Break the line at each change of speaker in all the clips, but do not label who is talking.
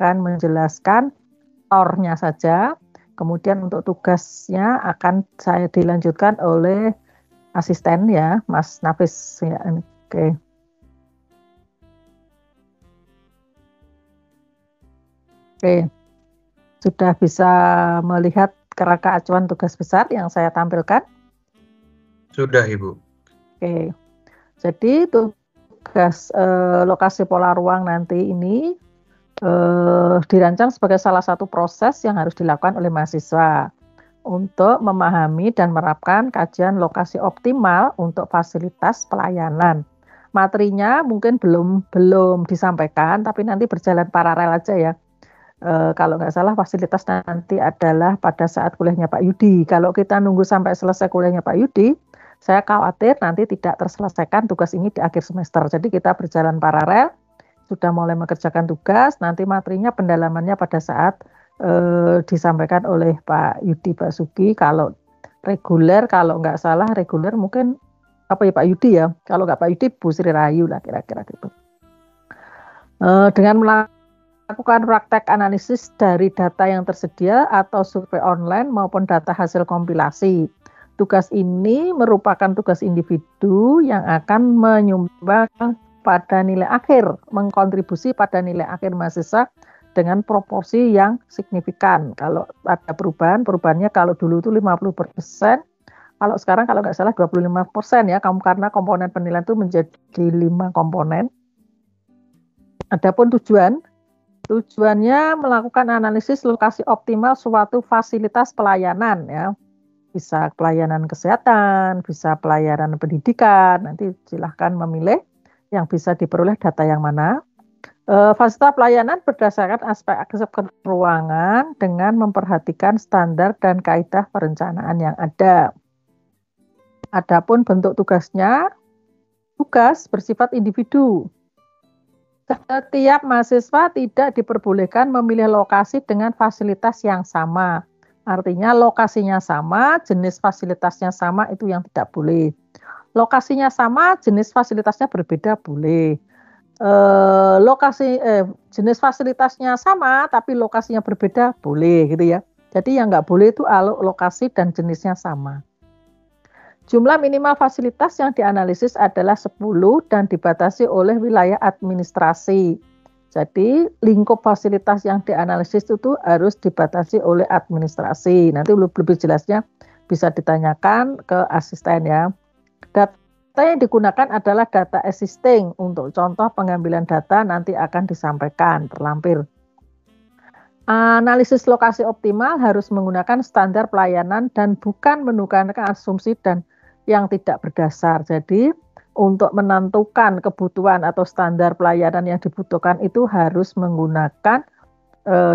akan menjelaskan tornya saja. Kemudian untuk tugasnya akan saya dilanjutkan oleh asisten ya, Mas Nafis ya. Oke. Oke. Sudah bisa melihat kerangka acuan tugas besar yang saya tampilkan?
Sudah, Ibu.
Oke. Jadi tugas lokasi pola ruang nanti ini dirancang sebagai salah satu proses yang harus dilakukan oleh mahasiswa untuk memahami dan menerapkan kajian lokasi optimal untuk fasilitas pelayanan. Materinya mungkin belum disampaikan, tapi nanti berjalan paralel aja ya. Kalau nggak salah fasilitas nanti adalah pada saat kuliahnya Pak Yudi. Kalau kita nunggu sampai selesai kuliahnya Pak Yudi, saya khawatir nanti tidak terselesaikan tugas ini di akhir semester. Jadi kita berjalan paralel, sudah mulai mengerjakan tugas, nanti materinya pendalamannya pada saat disampaikan oleh Pak Yudi Basuki. Kalau reguler, kalau nggak salah reguler mungkin apa ya Pak Yudi ya. Kalau nggak Pak Yudi, Bu Sri Rahayu lah kira-kira gitu. Dengan melakukan praktek analisis dari data yang tersedia atau survei online maupun data hasil kompilasi. Tugas ini merupakan tugas individu yang akan menyumbang pada nilai akhir, mengkontribusi pada nilai akhir mahasiswa dengan proporsi yang signifikan. Kalau ada perubahannya kalau dulu itu 50%, kalau sekarang kalau nggak salah 25% ya, karena komponen penilaian itu menjadi 5 komponen. Adapun tujuannya melakukan analisis lokasi optimal suatu fasilitas pelayanan ya. Bisa pelayanan kesehatan, bisa pelayanan pendidikan. Nanti silahkan memilih yang bisa diperoleh data yang mana. Fasilitas pelayanan berdasarkan aspek keuangan dengan memperhatikan standar dan kaidah perencanaan yang ada. Adapun bentuk tugasnya, tugas bersifat individu. Setiap mahasiswa tidak diperbolehkan memilih lokasi dengan fasilitas yang sama. Artinya lokasinya sama, jenis fasilitasnya sama, itu yang tidak boleh. Lokasinya sama, jenis fasilitasnya berbeda boleh. Jenis fasilitasnya sama, tapi lokasinya berbeda boleh gitu ya. Jadi yang nggak boleh itu lokasi dan jenisnya sama. Jumlah minimal fasilitas yang dianalisis adalah 10 dan dibatasi oleh wilayah administrasi. Jadi lingkup fasilitas yang dianalisis itu harus dibatasi oleh administrasi. Nanti lebih jelasnya bisa ditanyakan ke asisten ya. Data yang digunakan adalah data existing. Untuk contoh pengambilan data nanti akan disampaikan terlampir. Analisis lokasi optimal harus menggunakan standar pelayanan dan bukan menggunakan asumsi dan yang tidak berdasar. Jadi untuk menentukan kebutuhan atau standar pelayanan yang dibutuhkan itu harus menggunakan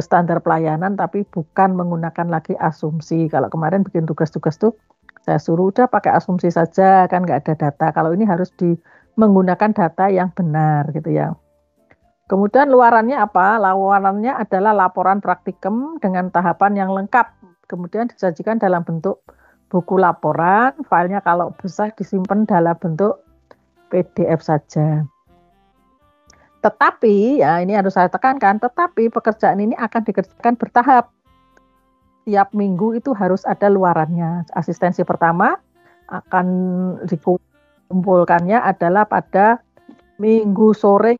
standar pelayanan tapi bukan menggunakan lagi asumsi. Kalau kemarin bikin tugas-tugas tuh saya suruh udah pakai asumsi saja kan nggak ada data. Kalau ini harus menggunakan data yang benar gitu ya. Kemudian luarannya apa? Luarannya adalah laporan praktikum dengan tahapan yang lengkap. Kemudian disajikan dalam bentuk buku laporan, filenya kalau bisa disimpan dalam bentuk PDF saja. Tetapi, ya ini harus saya tekankan, tetapi pekerjaan ini akan dikerjakan bertahap. Tiap minggu itu harus ada luarannya. Asistensi pertama akan dikumpulkannya adalah pada minggu sore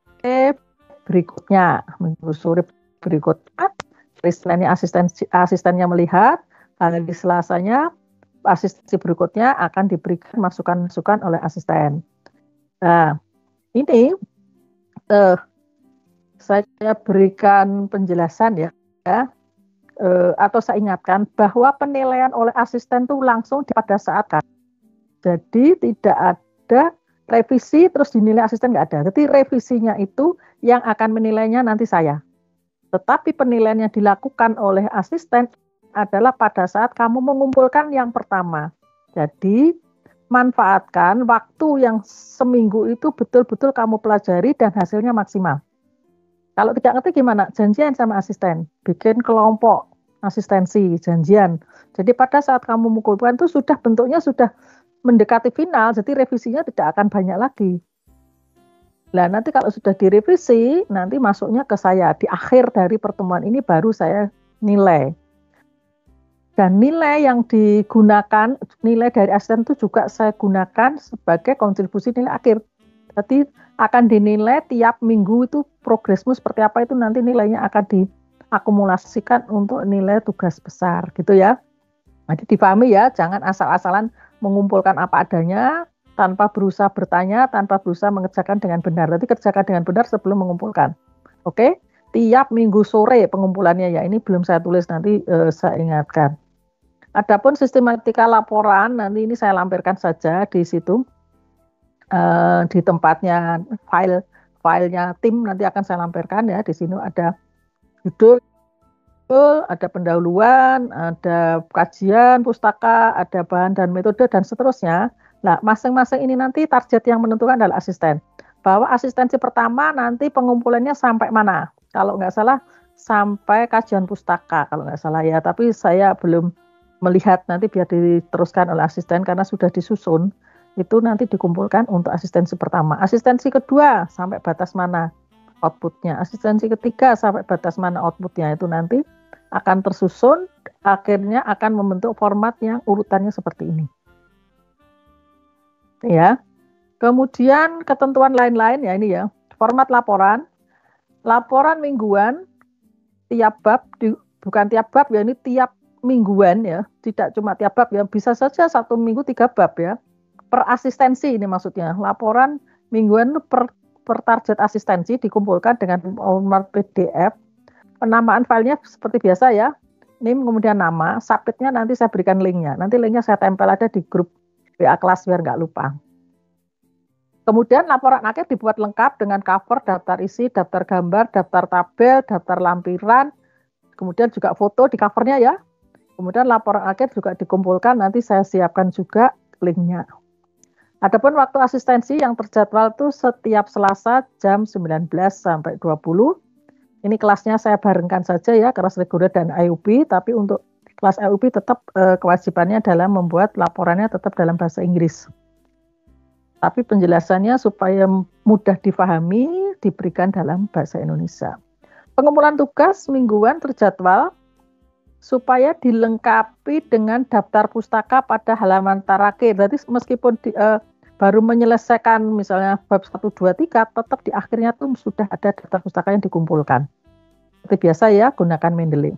berikutnya. Minggu sore berikutnya, asistennya melihat, hari Selasanya asistensi berikutnya akan diberikan masukan-masukan oleh asisten. Nah, ini saya berikan penjelasan ya, atau saya ingatkan bahwa penilaian oleh asisten itu langsung pada saat kan. Jadi tidak ada revisi terus dinilai asisten nggak ada. Jadi revisinya itu yang akan menilainya nanti saya. Tetapi penilaian yang dilakukan oleh asisten adalah pada saat kamu mengumpulkan yang pertama. Jadi manfaatkan waktu yang seminggu itu betul-betul kamu pelajari dan hasilnya maksimal. Kalau tidak ngerti gimana? Janjian sama asisten, bikin kelompok asistensi, janjian. Jadi pada saat kamu mengumpulkan itu sudah bentuknya sudah mendekati final, jadi revisinya tidak akan banyak lagi. Nah, nanti kalau sudah direvisi, nanti masuknya ke saya. Di akhir dari pertemuan ini baru saya nilai. Dan nilai yang digunakan, nilai dari asisten itu juga saya gunakan sebagai kontribusi nilai akhir. Jadi akan dinilai tiap minggu itu progresmu seperti apa, itu nanti nilainya akan diakumulasikan untuk nilai tugas besar gitu ya. Jadi dipahami ya, jangan asal-asalan mengumpulkan apa adanya tanpa berusaha bertanya, tanpa berusaha mengerjakan dengan benar. Nanti kerjakan dengan benar sebelum mengumpulkan. Oke, tiap minggu sore pengumpulannya ya, ini belum saya tulis, nanti saya ingatkan. Adapun sistematika laporan, nanti ini saya lampirkan saja di situ. Di tempatnya filenya tim nanti akan saya lampirkan ya. Di sini ada judul, ada pendahuluan, ada kajian pustaka, ada bahan dan metode dan seterusnya. Nah, masing-masing ini nanti target yang menentukan adalah asisten. Bahwa asistensi pertama nanti pengumpulannya sampai mana? Kalau nggak salah sampai kajian pustaka kalau nggak salah ya. Tapi saya belum melihat, nanti biar diteruskan oleh asisten karena sudah disusun. Itu nanti dikumpulkan untuk asistensi pertama. Asistensi kedua sampai batas mana outputnya. Asistensi ketiga sampai batas mana outputnya. Itu nanti akan tersusun, akhirnya akan membentuk format yang urutannya seperti ini. Ya. Kemudian ketentuan lain-lain ya ini ya. Format laporan. Laporan mingguan tiap bab, bukan tiap bab ya, ini tiap mingguan ya. Tidak cuma tiap bab ya, bisa saja 1 minggu 3 bab ya. Per asistensi ini maksudnya. Laporan mingguan per target asistensi dikumpulkan dengan format PDF. Penamaan filenya seperti biasa ya. NIM kemudian nama, submitnya nanti saya berikan linknya. Nanti linknya saya tempel ada di grup WA kelas biar nggak lupa. Kemudian laporan akhir dibuat lengkap dengan cover, daftar isi, daftar gambar, daftar tabel, daftar lampiran, kemudian juga foto di covernya ya. Kemudian laporan akhir juga dikumpulkan, nanti saya siapkan juga linknya. Adapun waktu asistensi yang terjadwal itu setiap Selasa jam 19 sampai 20. Ini kelasnya saya barengkan saja ya, kelas reguler dan IUP, tapi untuk kelas IUP tetap kewajibannya adalah membuat laporannya tetap dalam bahasa Inggris. Tapi penjelasannya supaya mudah difahami diberikan dalam bahasa Indonesia. Pengumpulan tugas mingguan terjadwal supaya dilengkapi dengan daftar pustaka pada halaman terakhir. Berarti meskipun baru menyelesaikan misalnya bab 1, 2, 3, tetap di akhirnya tuh sudah ada daftar pustaka yang dikumpulkan. Seperti biasa ya, gunakan Mendeley.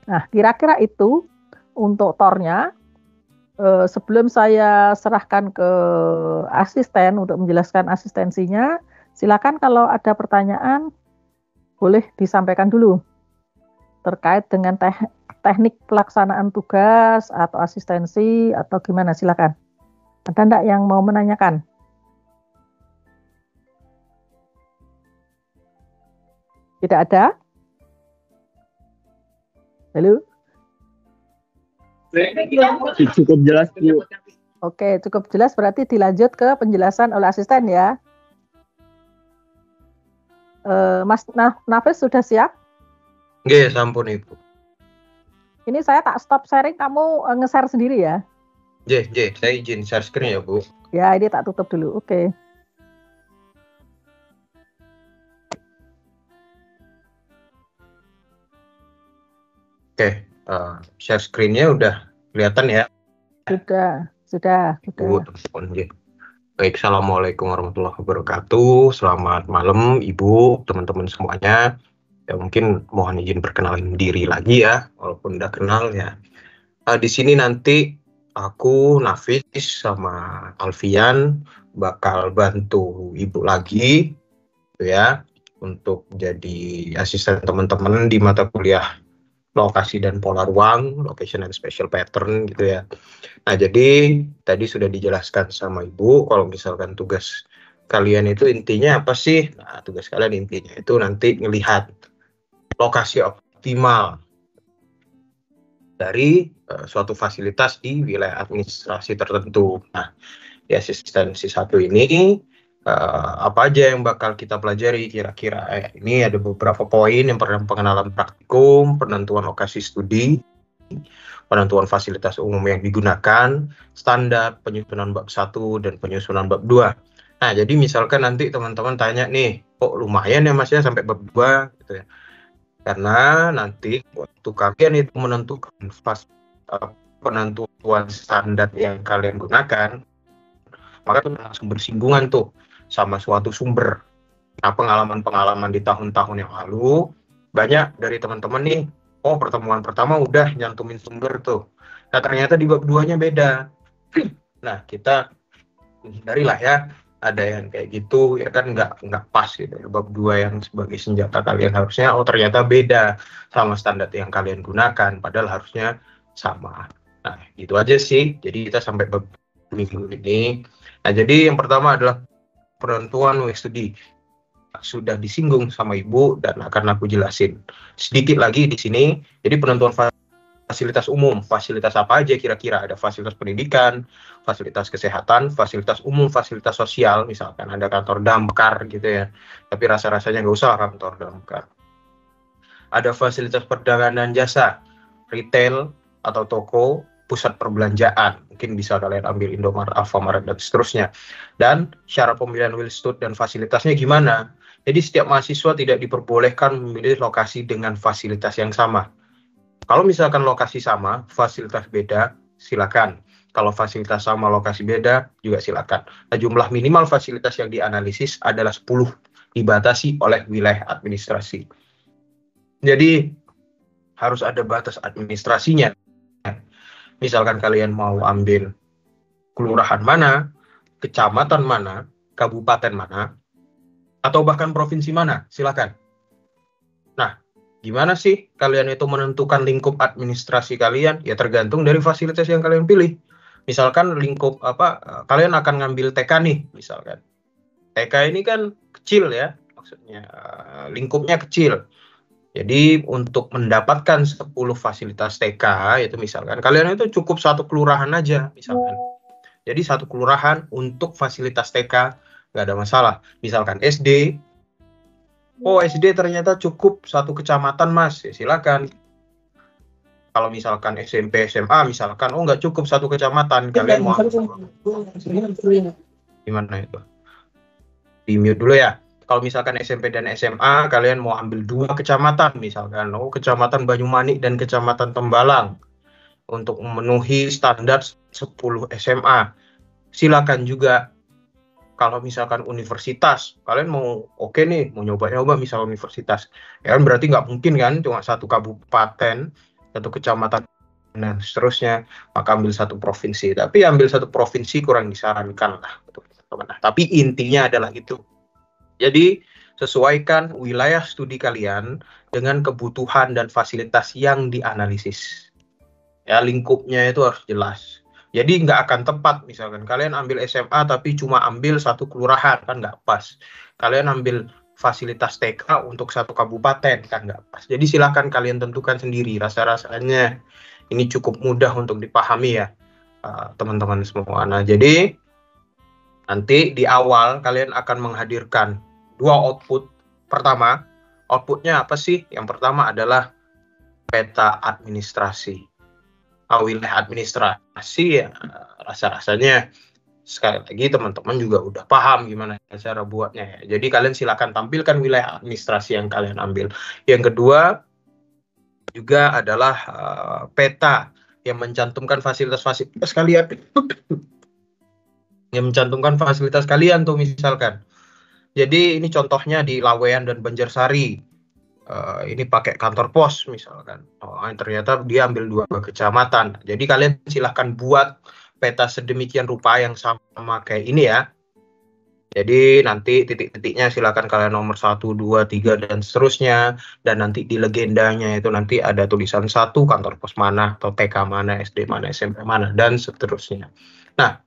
Nah, kira-kira itu untuk tornya. Sebelum saya serahkan ke asisten untuk menjelaskan asistensinya, silakan kalau ada pertanyaan boleh disampaikan dulu terkait dengan teknik pelaksanaan tugas atau asistensi atau gimana, silakan. Ada enggak yang mau menanyakan? Tidak ada? Halo?
Cukup jelas, Bu.
Oke, cukup jelas, berarti dilanjut ke penjelasan oleh asisten ya. Mas Nafis sudah siap?
Nggih, sampun Ibu.
Ini saya tak stop sharing, kamu nge-share sendiri ya?
Nggih, saya izin share screen ya, Bu.
Ya, ini tak tutup dulu. Oke.
Oke, share screen-nya udah kelihatan ya?
Sudah.
Bu, teman-teman. Baik, Assalamualaikum warahmatullahi wabarakatuh. Selamat malam, Ibu, teman-teman semuanya. Ya mungkin mohon izin perkenalan diri lagi ya, walaupun udah kenal ya. Di sini nanti aku, Nafis, sama Alfian bakal bantu Ibu lagi, gitu ya, untuk jadi asisten teman-teman di mata kuliah lokasi dan pola ruang, location and spatial pattern gitu ya. Nah, jadi tadi sudah dijelaskan sama Ibu kalau misalkan tugas kalian itu intinya apa sih? Nah, tugas kalian intinya itu nanti ngelihat lokasi optimal dari suatu fasilitas di wilayah administrasi tertentu. Nah, di asistensi 1 ini apa aja yang bakal kita pelajari kira-kira? Ini ada beberapa poin. Yang pertama, pengenalan praktikum, penentuan lokasi studi, penentuan fasilitas umum yang digunakan, standar, penyusunan bab 1 dan penyusunan bab 2. Nah, jadi misalkan nanti teman-teman tanya nih, kok lumayan ya Mas ya sampai bab 2 gitu ya. Karena nanti waktu kalian itu menentukan penentuan standar yang kalian gunakan, maka itu langsung bersinggungan tuh sama suatu sumber. Nah, pengalaman-pengalaman di tahun-tahun yang lalu, banyak dari teman-teman nih, oh pertemuan pertama udah nyantumin sumber tuh. Nah, ternyata di bab 2-nya beda. Nah, kita hindarilah ya, ada yang kayak gitu, ya kan nggak pas gitu. Bab 2 yang sebagai senjata kalian harusnya, oh ternyata beda sama standar yang kalian gunakan, padahal harusnya sama. Nah, gitu aja sih. Jadi kita sampai bab minggu ini. Nah, jadi yang pertama adalah penentuan way studi. Sudah disinggung sama Ibu dan akan aku jelasin sedikit lagi di sini. Jadi penentuan fasilitas umum, fasilitas apa aja kira-kira? Ada fasilitas pendidikan, fasilitas kesehatan, fasilitas umum, fasilitas sosial, misalkan ada kantor damkar gitu ya. Tapi rasa-rasanya nggak usah kantor damkar. Ada fasilitas perdagangan dan jasa, retail atau toko, pusat perbelanjaan, mungkin bisa kalian ambil Indomaret, Alfamart, dan seterusnya. Dan syarat pemilihan will stud dan fasilitasnya gimana? Jadi setiap mahasiswa tidak diperbolehkan memilih lokasi dengan fasilitas yang sama. Kalau misalkan lokasi sama, fasilitas beda, silakan. Kalau fasilitas sama, lokasi beda, juga silakan. Nah, jumlah minimal fasilitas yang dianalisis adalah 10, dibatasi oleh wilayah administrasi. Jadi, harus ada batas administrasinya. Misalkan kalian mau ambil kelurahan mana, kecamatan mana, kabupaten mana, atau bahkan provinsi mana, silakan. Nah, gimana sih kalian itu menentukan lingkup administrasi kalian? Ya tergantung dari fasilitas yang kalian pilih. Misalkan lingkup kalian akan ngambil TK nih, misalkan. TK ini kan kecil ya, maksudnya lingkupnya kecil. Jadi untuk mendapatkan 10 fasilitas TK itu misalkan kalian itu cukup satu kelurahan aja, misalkan. Jadi satu kelurahan untuk fasilitas TK nggak ada masalah. Misalkan SD, oh SD ternyata cukup satu kecamatan Mas, ya silakan. Kalau misalkan SMP, SMA misalkan, oh nggak cukup satu kecamatan, kalian mau gimana itu? Di mute dulu ya. Kalau misalkan SMP dan SMA, kalian mau ambil 2 kecamatan misalkan, oh kecamatan Banyumanik dan kecamatan Tembalang untuk memenuhi standar 10 SMA. Silakan juga. Kalau misalkan universitas, kalian mau oke nih, mau nyoba-nyoba misal universitas, ya kan berarti nggak mungkin kan cuma satu kabupaten, satu kecamatan, dan seterusnya, maka ambil satu provinsi. Tapi ambil satu provinsi kurang disarankan lah. Nah, tapi intinya adalah itu. Jadi sesuaikan wilayah studi kalian dengan kebutuhan dan fasilitas yang dianalisis. Ya, lingkupnya itu harus jelas. Jadi nggak akan tepat misalkan kalian ambil SMA tapi cuma ambil satu kelurahan, kan nggak pas. Kalian ambil fasilitas TK untuk satu kabupaten, kan nggak pas. Jadi silakan kalian tentukan sendiri. Rasa-rasanya ini cukup mudah untuk dipahami ya teman-teman semua. Nah, jadi nanti di awal kalian akan menghadirkan 2 output. Pertama, outputnya apa sih? Yang pertama adalah peta administrasi. Wilayah administrasi ya rasa-rasanya sekali lagi teman-teman juga udah paham gimana cara buatnya ya. Jadi kalian silakan tampilkan wilayah administrasi yang kalian ambil. Yang kedua juga adalah peta yang mencantumkan fasilitas-fasilitas kalian. Yang mencantumkan fasilitas kalian tuh misalkan. Jadi ini contohnya di Lawean dan Banjarsari. Ini pakai kantor pos misalkan. Ternyata dia ambil 2 kecamatan. Jadi kalian silahkan buat peta sedemikian rupa yang sama kayak ini ya. Jadi nanti titik-titiknya silahkan kalian nomor 1, 2, 3 dan seterusnya. Dan nanti di legendanya itu nanti ada tulisan 1 kantor pos mana, atau TK mana, SD mana, SMP mana, dan seterusnya. Nah,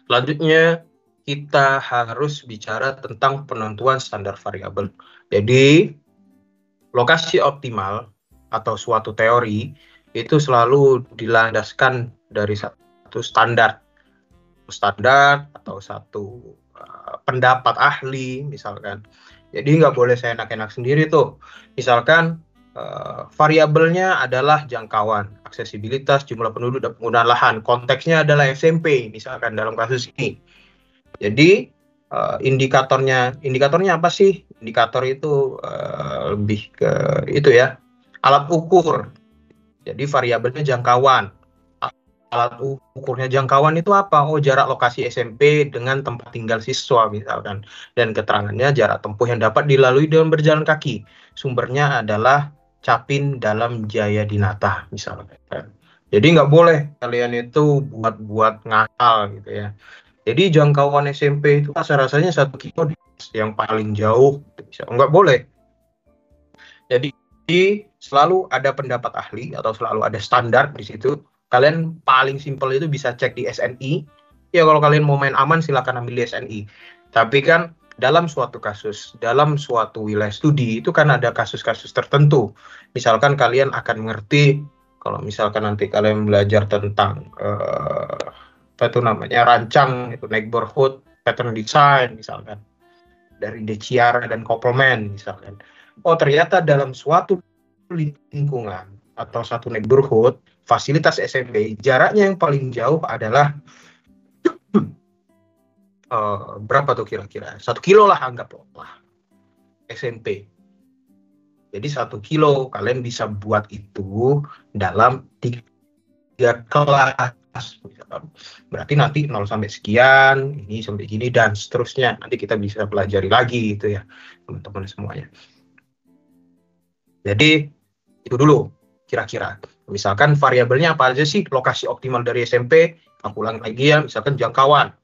selanjutnya kita harus bicara tentang penentuan standar variabel. Jadi lokasi optimal atau suatu teori itu selalu dilandaskan dari satu standar atau satu pendapat ahli misalkan. Jadi nggak boleh saya enak-enak sendiri tuh. Misalkan variabelnya adalah jangkauan, aksesibilitas, jumlah penduduk, dan penggunaan lahan. Konteksnya adalah SMP misalkan dalam kasus ini. Jadi indikatornya apa sih? Indikator itu lebih ke itu ya, alat ukur. Jadi variabelnya jangkauan. Alat ukurnya jangkauan itu apa? Oh, jarak lokasi SMP dengan tempat tinggal siswa misalkan. Dan keterangannya jarak tempuh yang dapat dilalui dengan berjalan kaki. Sumbernya adalah Capin dalam Jaya Dinata misalkan. Jadi nggak boleh kalian itu buat ngasal gitu ya. Jadi jangkauan SMP itu rasa-rasanya 1 kilo yang paling jauh. Nggak boleh. Jadi selalu ada pendapat ahli atau selalu ada standar di situ. Kalian paling simpel itu bisa cek di SNI. Ya kalau kalian mau main aman silakan ambil di SNI. Tapi kan dalam suatu kasus, dalam suatu wilayah studi itu kan ada kasus-kasus tertentu. Misalkan kalian akan mengerti kalau misalkan nanti kalian belajar tentang apa itu namanya rancang itu neighborhood pattern design misalkan dari De Chiara dan Koppelman misalkan. Oh ternyata dalam suatu lingkungan atau satu neighborhood fasilitas SMP jaraknya yang paling jauh adalah berapa tuh kira-kira 1 kilo lah anggaplah SMP. Jadi 1 kilo kalian bisa buat itu dalam 3 kelas. Berarti nanti 0 sampai sekian, ini sampai gini dan seterusnya. Nanti kita bisa pelajari lagi gitu ya teman-teman semuanya. Jadi itu dulu kira-kira. Misalkan variabelnya apa aja sih? Lokasi optimal dari SMP, aku ulang lagi ya, misalkan jangkauan,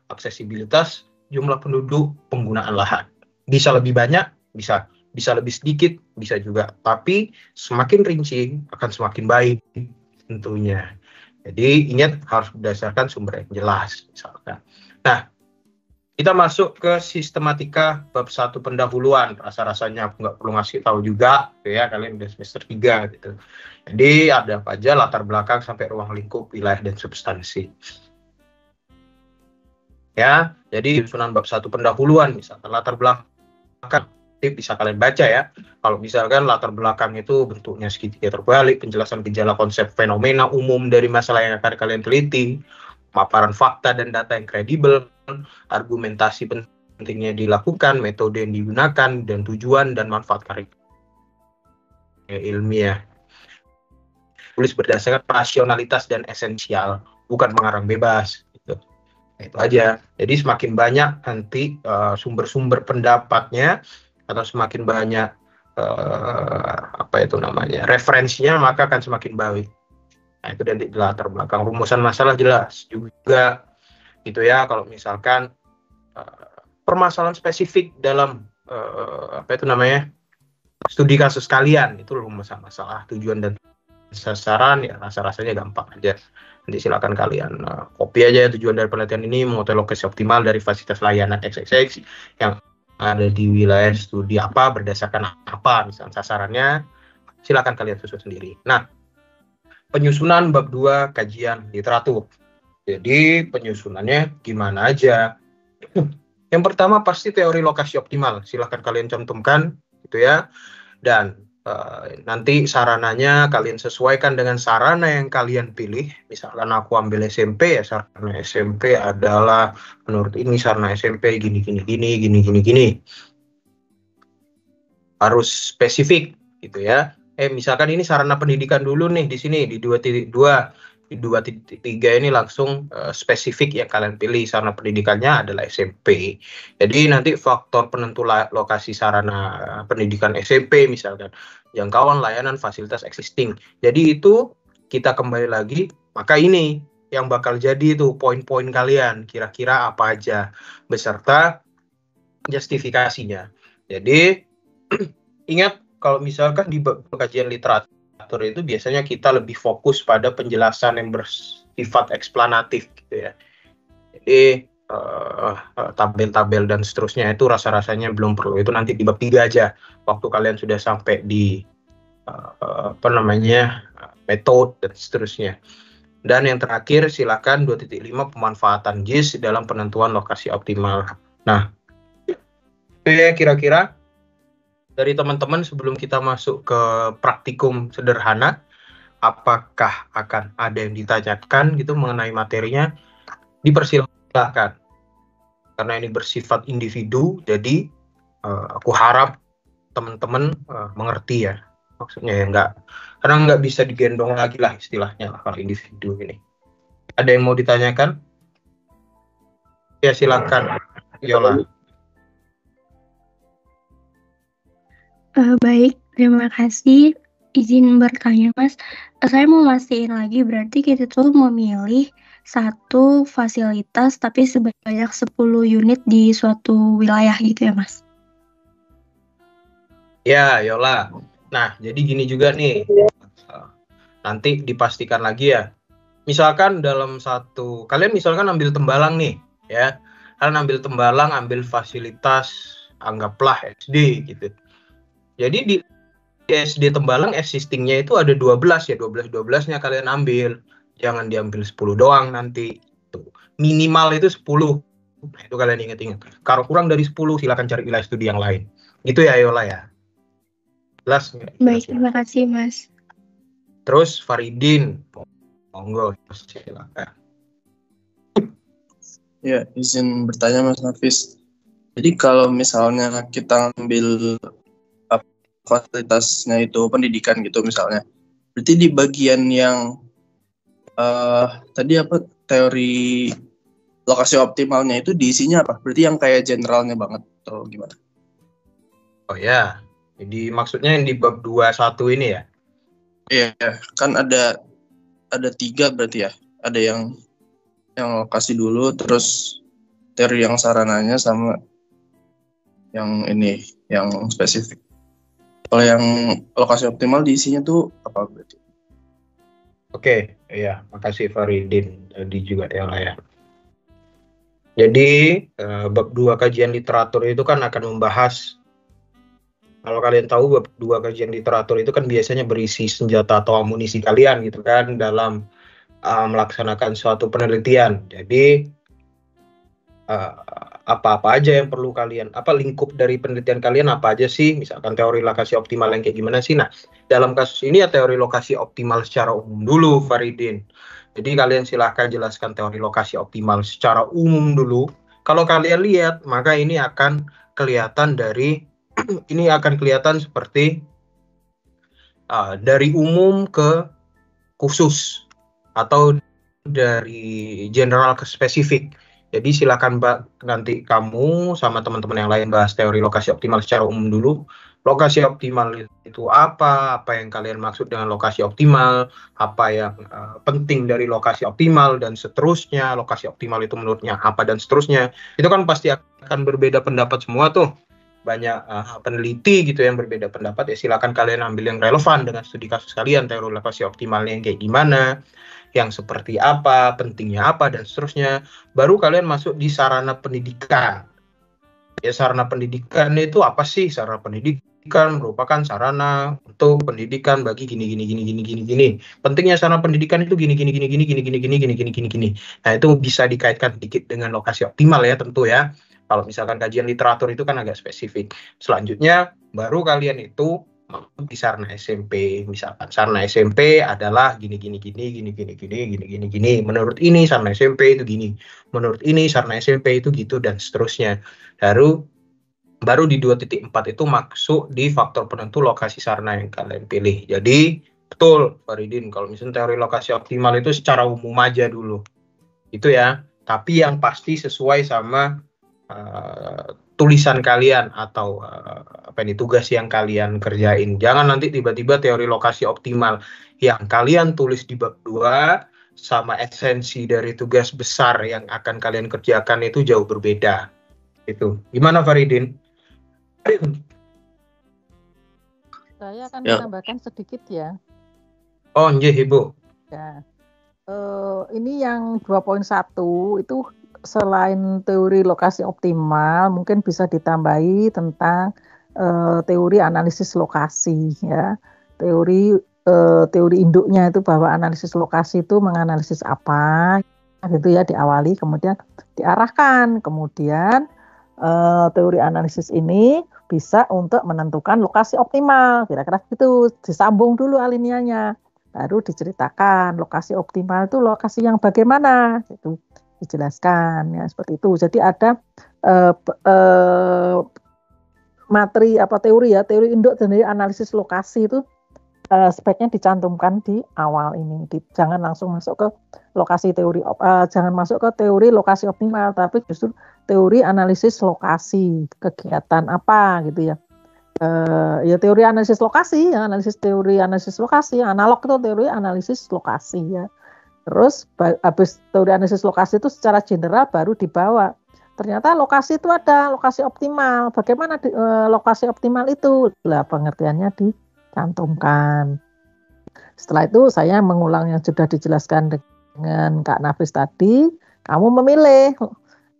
aksesibilitas, jumlah penduduk, penggunaan lahan. Bisa lebih banyak, bisa lebih sedikit, bisa juga. Tapi semakin rinci akan semakin baik tentunya. Jadi ingat harus berdasarkan sumber yang jelas misalkan. Nah, kita masuk ke sistematika bab 1 pendahuluan. Rasa-rasanya aku nggak perlu ngasih tahu juga, gitu ya, kalian udah semester 3 gitu. Jadi ada apa aja latar belakang sampai ruang lingkup, wilayah dan substansi. Ya, jadi susunan bab 1 pendahuluan misalkan latar belakang bisa kalian baca ya. Kalau misalkan latar belakang itu bentuknya segitiga terbalik, penjelasan gejala konsep fenomena umum dari masalah yang akan kalian teliti, paparan fakta dan data yang kredibel, argumentasi pentingnya dilakukan, metode yang digunakan, dan tujuan dan manfaat karya ilmiah. Tulis berdasarkan rasionalitas dan esensial, bukan mengarang bebas. Gitu. Nah, itu aja. Jadi semakin banyak nanti sumber-sumber pendapatnya atau semakin banyak referensinya maka akan semakin baik. Nah, itu dari latar belakang rumusan masalah jelas juga gitu ya. Kalau misalkan permasalahan spesifik dalam studi kasus kalian itu rumusan masalah, tujuan dan sasaran ya rasa-rasanya gampang aja. Nanti silakan kalian copy aja tujuan dari penelitian ini mengutai lokasi optimal dari fasilitas layanan XXX yang ada di wilayah studi apa berdasarkan apa misalnya sasarannya, silakan kalian susun sendiri. Nah, penyusunan bab 2 kajian literatur. Jadi penyusunannya gimana aja? Yang pertama pasti teori lokasi optimal, silakan kalian cantumkan gitu ya. Dan nanti sarananya kalian sesuaikan dengan sarana yang kalian pilih. Misalkan aku ambil SMP ya, sarana SMP adalah menurut ini sarana SMP gini. Harus spesifik gitu ya. Misalkan ini sarana pendidikan dulu nih di sini di 2.2, di 2.3 ini langsung spesifik yang kalian pilih sarana pendidikannya adalah SMP. Jadi nanti faktor penentu lokasi sarana pendidikan SMP misalkan jangkauan layanan fasilitas existing. Jadi itu kita kembali lagi, maka ini yang bakal jadi itu poin-poin kalian kira-kira apa aja beserta justifikasinya. Jadi ingat kalau misalkan di kajian literatur itu biasanya kita lebih fokus pada penjelasan yang bersifat eksplanatif gitu ya. Jadi tabel-tabel dan seterusnya itu rasa-rasanya belum perlu. Itu nanti di bab 3 aja waktu kalian sudah sampai di metode dan seterusnya. Dan yang terakhir silakan 2.5 pemanfaatan JIS dalam penentuan lokasi optimal. Nah, itu ya kira-kira dari teman-teman sebelum kita masuk ke praktikum sederhana, apakah akan ada yang ditanyakan gitu mengenai materinya? Dipersilakan. karena ini bersifat individu, jadi aku harap teman-teman mengerti ya, maksudnya ya karena nggak bisa digendong lagi lah istilahnya lah kalau individu ini. Ada yang mau ditanyakan? Ya silakan, Yola.
Baik, terima kasih. Izin bertanya, Mas. Saya mau mastiin lagi, berarti kita tuh memilih satu fasilitas tapi sebanyak 10 unit di suatu wilayah gitu ya, Mas?
Ya, Yola. Nah, jadi gini juga nih. Nanti dipastikan lagi ya. Misalkan kalian misalkan ambil Tembalang nih, ya. Kalian ambil Tembalang, ambil fasilitas, anggaplah SD gitu. Jadi di SD Tembalang existingnya itu ada 12 ya, 12-12-nya kalian ambil. Jangan diambil 10 doang nanti. Minimal itu 10. Nah, itu kalian ingat-ingat. Kalau kurang dari 10 silakan cari wilayah studi yang lain. Itu ya Yola ya. Jelas nggak?
Baik, terima kasih Mas.
Terus Faridin, monggo silakan.
Ya, izin bertanya Mas Nafis. Jadi kalau misalnya kita ambil fasilitasnya itu pendidikan gitu misalnya, berarti di bagian yang tadi apa teori lokasi optimalnya itu diisinya apa? Berarti yang kayak generalnya banget atau gimana?
Oh ya, jadi maksudnya yang di bab 21 ini ya?
Iya, kan ada 3 berarti ya. Ada yang lokasi dulu, terus teori yang sarananya sama yang ini, yang spesifik. Kalau yang lokasi optimal diisinya tuh apa berarti?
Oke, iya, makasih Faridin tadi juga ya lah ya. Jadi bab 2 kajian literatur itu kan akan membahas, kalau kalian tahu bab 2 kajian literatur itu kan biasanya berisi senjata atau amunisi kalian gitu kan dalam melaksanakan suatu penelitian. Jadi apa-apa aja yang perlu kalian, lingkup dari penelitian kalian apa aja sih, misalkan teori lokasi optimal yang kayak gimana sih. Nah, dalam kasus ini ya teori lokasi optimal secara umum dulu Faridin. Jadi kalian silahkan jelaskan teori lokasi optimal secara umum dulu. Kalau kalian lihat, maka ini akan kelihatan seperti dari umum ke khusus atau dari general ke spesifik. Jadi silakan nanti kamu sama teman-teman yang lain bahas teori lokasi optimal secara umum dulu. Lokasi optimal itu apa yang kalian maksud dengan lokasi optimal, apa yang penting dari lokasi optimal, dan seterusnya. Lokasi optimal itu menurutnya apa, dan seterusnya. Itu kan pasti akan berbeda pendapat semua tuh. Banyak peneliti gitu yang berbeda pendapat, ya silakan kalian ambil yang relevan dengan studi kasus kalian, teori lokasi optimalnya yang kayak gimana, yang seperti apa, pentingnya apa, dan seterusnya. Baru kalian masuk di sarana pendidikan. Ya, sarana pendidikan itu apa sih? Sarana pendidikan merupakan sarana untuk pendidikan bagi gini. Pentingnya sarana pendidikan itu gini. Nah, itu bisa dikaitkan sedikit dengan lokasi optimal ya tentu ya. Kalau misalkan kajian literatur itu kan agak spesifik. Selanjutnya baru kalian itu di sarana SMP, misalkan sarana SMP adalah gini. Menurut ini sarana SMP itu gini. Menurut ini sarana SMP itu gitu, dan seterusnya. Baru di 2.4 itu masuk di faktor penentu lokasi sarana yang kalian pilih. Jadi betul Faridin, kalau misalnya teori lokasi optimal itu secara umum aja dulu. Itu ya. Tapi yang pasti sesuai sama tulisan kalian atau tugas yang kalian kerjain. Jangan nanti tiba-tiba teori lokasi optimal yang kalian tulis di bab 2 sama esensi dari tugas besar yang akan kalian kerjakan itu jauh berbeda. Itu. Gimana Faridin?
Saya akan menambahkan sedikit ya.
Oh, nggih, Ibu.
Ya. Ini yang 2.1 itu selain teori lokasi optimal, mungkin bisa ditambahi tentang teori analisis lokasi ya. Teori induknya itu bahwa analisis lokasi itu menganalisis apa gitu ya, diawali kemudian diarahkan, kemudian teori analisis ini bisa untuk menentukan lokasi optimal, kira-kira gitu, disambung dulu alinianya, baru diceritakan lokasi optimal itu lokasi yang bagaimana gitu. dijelaskan ya seperti itu. Jadi ada materi teori induk dari analisis lokasi itu sebaiknya dicantumkan di awal ini. Jangan langsung masuk ke lokasi teori, jangan masuk ke teori lokasi optimal, tapi justru teori analisis lokasi kegiatan apa gitu ya. Ya teori analisis lokasi, ya teori analisis lokasi, analog itu teori analisis lokasi ya. Terus habis teori analisis lokasi itu secara general baru dibawa. Ternyata lokasi itu ada lokasi optimal. Bagaimana lokasi optimal itu? Lah pengertiannya dicantumkan. Setelah itu saya mengulang yang sudah dijelaskan dengan Kak Nafis tadi. Kamu memilih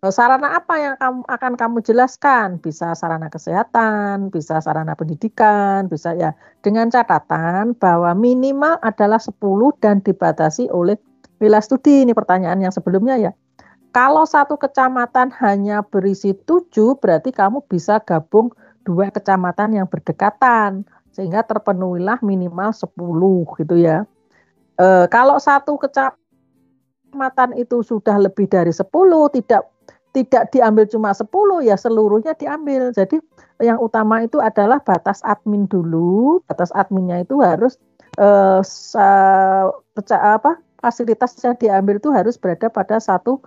sarana apa yang kamu jelaskan. Bisa sarana kesehatan, bisa sarana pendidikan, bisa ya dengan catatan bahwa minimal adalah 10 dan dibatasi oleh wilayah studi. Ini pertanyaan yang sebelumnya ya. Kalau satu kecamatan hanya berisi 7, berarti kamu bisa gabung 2 kecamatan yang berdekatan, sehingga terpenuhilah minimal 10 gitu ya. Kalau satu kecamatan itu sudah lebih dari 10, tidak diambil cuma 10, ya seluruhnya diambil. Jadi yang utama itu adalah batas admin dulu. Batas adminnya itu harus fasilitas yang diambil itu harus berada pada satu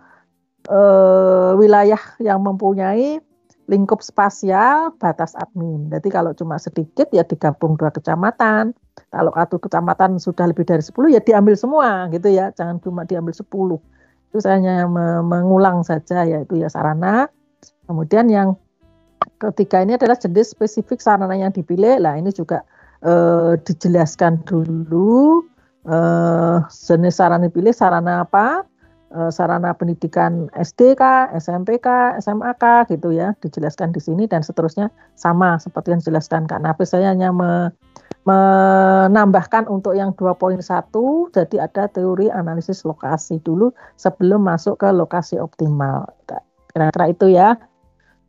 wilayah yang mempunyai lingkup spasial batas admin. Jadi kalau cuma sedikit ya digabung 2 kecamatan. Kalau satu kecamatan sudah lebih dari 10 ya diambil semua gitu ya. Jangan cuma diambil 10. Itu saya hanya mengulang saja yaitu ya sarana. Kemudian yang ketiga ini adalah jenis spesifik sarana yang dipilih. Nah ini juga dijelaskan dulu jenis sarana dipilih sarana apa? Sarana pendidikan SDK, SMPK, SMAK gitu ya, dijelaskan di sini dan seterusnya sama seperti yang dijelaskan Kak Nafis. Saya hanya menambahkan untuk yang 2.1, jadi ada teori analisis lokasi dulu sebelum masuk ke lokasi optimal. Kira-kira itu ya.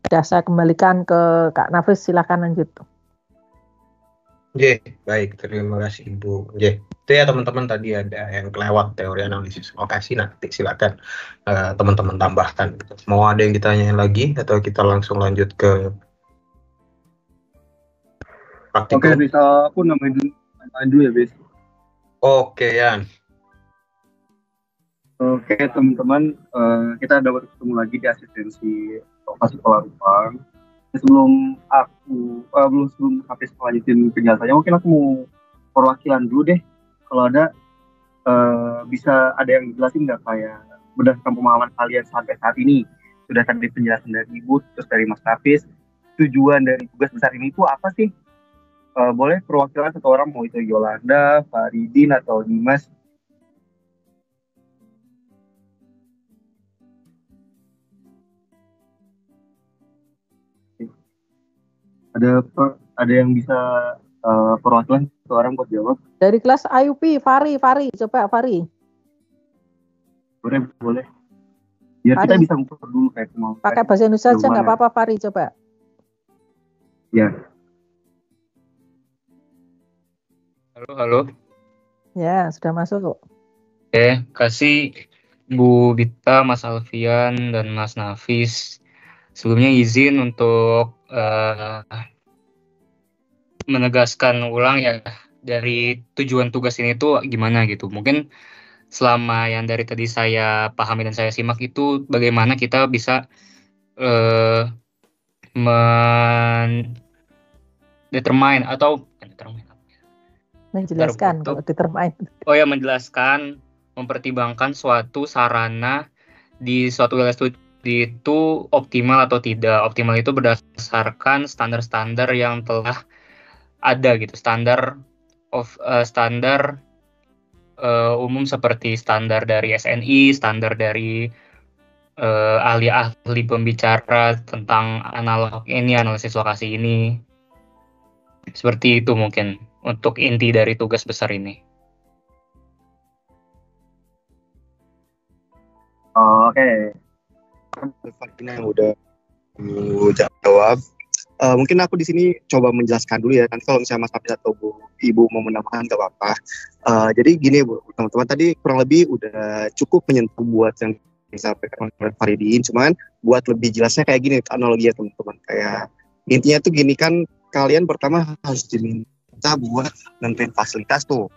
Sudah saya kembalikan ke Kak Nafis, silakan lanjut.
Baik, terima kasih Ibu. Itu ya teman-teman, tadi ada yang kelewat teori analisis lokasi, nanti silakan teman-teman tambahkan. Mau ada yang ditanyain lagi atau kita langsung lanjut ke praktikum?
Oke, bisa aku namain dulu ya, Bis.
Oke, Yan.
Oke, teman-teman, kita dapat ketemu lagi di asistensi lokasi pola ruang. Sebelum Hafiz lanjutin penjelasannya, mungkin aku mau perwakilan dulu deh. Kalau ada bisa ada yang dijelasin nggak kayak berdasarkan pemahaman kalian sampai saat ini, sudah tadi penjelasan dari Ibu, terus dari Mas Hafiz, tujuan dari tugas besar ini itu apa sih? Boleh perwakilan satu orang, mau itu Yolanda, Faridin atau Dimas. Ada yang bisa perwakilan satu orang buat jawab?
Dari kelas IUP, Fari, coba Fari.
Boleh. Biar
Fari.
Kita bisa ngukur dulu kayak mau.
Pakai bahasa Indonesia aja nggak apa-apa, Fari, coba.
Ya.
Halo.
Ya, sudah masuk.
Oke, kasih Bu Bita, Mas Alfian, dan Mas Nafis. Sebelumnya izin untuk menegaskan ulang ya, dari tujuan tugas ini tuh gimana gitu. Mungkin selama yang dari tadi saya pahami dan saya simak itu bagaimana kita bisa mendetermine atau
menjelaskan kalau determine.
Oh ya, menjelaskan, mempertimbangkan suatu sarana di suatu wilayah studi itu optimal atau tidak. Optimal itu berdasarkan standar-standar yang telah ada gitu, standar umum seperti standar dari SNI, standar dari ahli-ahli pembicara tentang analisis lokasi ini. Seperti itu mungkin untuk inti dari tugas besar ini.
Oke. Faridin yang udah jawab. Mungkin aku di sini coba menjelaskan dulu ya. Nanti kalau misalnya Mas Hafiz atau Ibu mau menambahkan nggak apa-apa. Jadi gini Bu, teman-teman, tadi kurang lebih udah cukup menyentuh buat yang
disampaikan oleh Faridin, cuman buat lebih jelasnya kayak gini analoginya teman-teman. Kayak intinya tuh gini kan, kalian pertama harus diminta buat nentuin fasilitas tuh.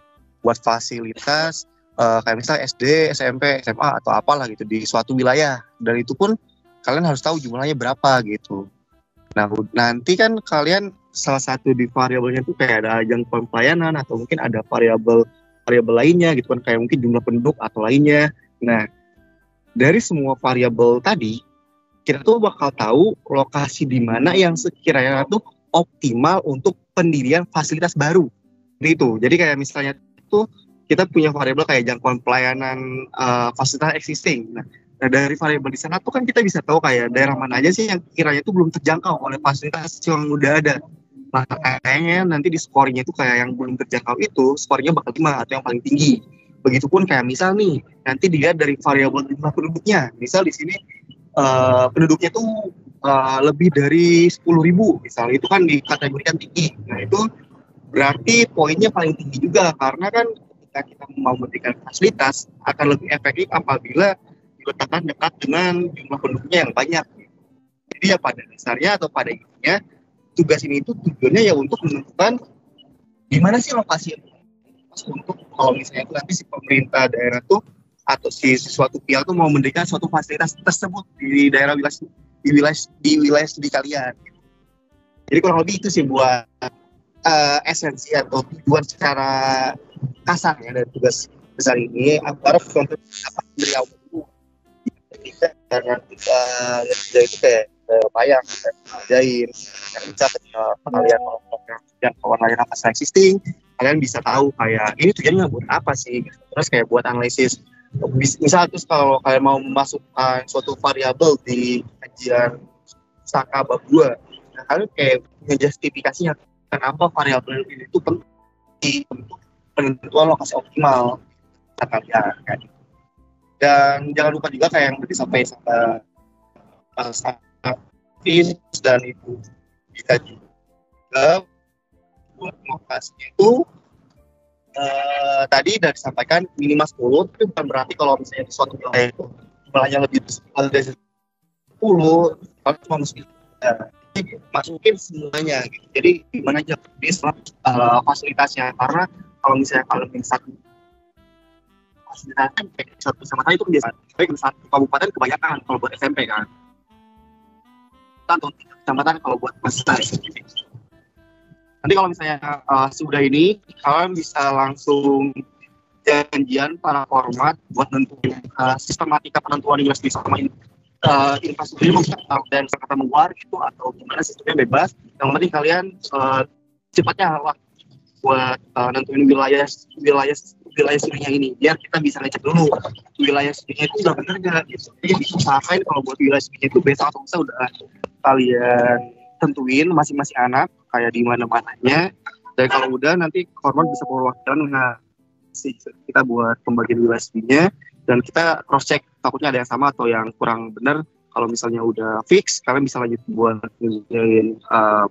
Buat fasilitas kayak misalnya SD, SMP, SMA atau apalah gitu di suatu wilayah. Dan itu pun kalian harus tahu jumlahnya berapa gitu. Nah, nanti kan kalian salah satu di variabelnya tuh kayak ada jangkauan pelayanan atau mungkin ada variabel lainnya gitu kan, kayak mungkin jumlah penduduk atau lainnya. Nah, dari semua variabel tadi, kita tuh bakal tahu lokasi di mana yang sekiranya tuh optimal untuk pendirian fasilitas baru. Jadi kayak misalnya tuh kita punya variabel kayak jangkauan pelayanan fasilitas existing. Nah, dari variabel di sana tuh kan kita bisa tahu kayak daerah mana aja sih yang kiranya tuh belum terjangkau oleh fasilitas yang udah ada. Nah, kayaknya nanti di skornya itu kayak yang belum terjangkau itu skornya bakal 5 atau yang paling tinggi. Begitupun kayak misal nih, nanti dilihat dari variabel jumlah penduduknya. Misal di sini penduduknya tuh lebih dari 10.000, misal itu kan dikategorikan tinggi. Nah, itu berarti poinnya paling tinggi juga, karena kan ketika kita mau memberikan fasilitas akan lebih efektif apabila diletakkan dekat dengan jumlah penduduknya yang banyak. Jadi ya pada dasarnya atau pada intinya tugas ini itu tujuannya ya untuk menentukan di mana sih lokasi untuk kalau misalnya itu nanti si pemerintah daerah tuh atau si suatu pihak tuh mau mendirikan suatu fasilitas tersebut di daerah wilayah studi kalian. Jadi kurang lebih itu sih buat esensi atau tujuan secara kasar ya dari tugas besar ini. Agar untuk dari awal itu karena kita itu kayak bayang, ngajain, yang bisa kalian dan kawan layanan fasilitas existing, kalian bisa tahu kayak ini tujuannya buat apa sih, terus kayak buat analisis. Misal terus kalau kalian mau memasukkan suatu variabel di kajian Saka bab 2, nah kalian kayak punya justifikasinya kenapa variabel ini itu penting untuk penentuan lokasi optimal kalian kan. Dan jangan lupa juga kayak yang disampaikan sama Fis dan Ibu kita juga lokasinya itu tadi sudah disampaikan minimal 10, tapi bukan berarti kalau misalnya di suatu wilayah itu jumlahnya lebih dari 10, kalau cuma masukin semuanya gitu. Jadi gimana aja di fasilitasnya, karena kalau misalnya kalau satu fasilitasnya satu kecamatan itu biasa, baik satu kabupaten kebanyakan kalau buat SMP kan, atau kecamatan kalau buat fasilitas. Nanti kalau misalnya sudah ini, kalian bisa langsung janjian para format buat nentuin sistematika penentuan USD sama infrastruktur dan kata menguar gitu atau gimana sistemnya bebas. Yang penting kalian cepatnya buat nentuin wilayah studinya ini, biar kita bisa ngecek dulu wilayah studinya itu udah bener nggak gitu. Jadi usahain kalau buat wilayah studinya itu besok atau lusa udah kalian tentuin masing-masing anak kayak di mana-mananya, dan kalau udah nanti korban bisa perwakilan ngasih kita buat pembagian wilayah studinya, dan kita cross check takutnya ada yang sama atau yang kurang benar. Kalau misalnya udah fix, kalian bisa lanjut buat ngerjain